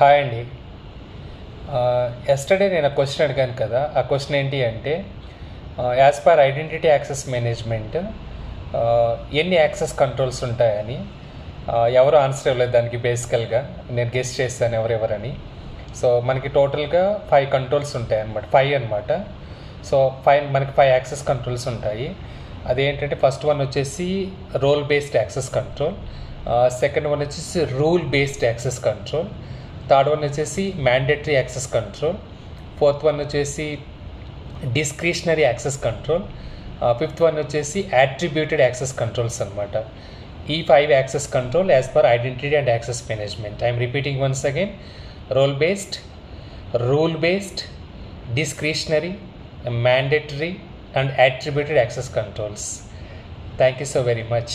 Hi అండి. Yesterday నేను question అడిగాను కదా, ఆ క్వశ్చన్ ఏంటి అంటే as per identity access management ఎన్ని యాక్సెస్ కంట్రోల్స్ ఉంటాయని. ఎవరు ఆన్సర్ ఇవ్వలేదు దానికి. బేసికల్గా నేను గెస్ చేస్తాను ఎవరెవరని. సో మనకి టోటల్గా 5 కంట్రోల్స్ ఉంటాయి అనమాట, 5 అనమాట. సో మనకి 5 యాక్సెస్ కంట్రోల్స్ ఉంటాయి. అదేంటంటే ఫస్ట్ వన్ వచ్చేసి role based access control, second one వచ్చేసి rule based access control, third one వచ్చేసి mandatory access control, fourth one వచ్చేసి discretionary access control, fifth one వచ్చేసి అట్రిబ్యూటెడ్ యాక్సెస్ కంట్రోల్స్ అనమాట. ఈ 5 access control as per identity and access management. I'm repeating once again: role based, rule based, discretionary, mandatory and attributed access controls. Thank you so very much.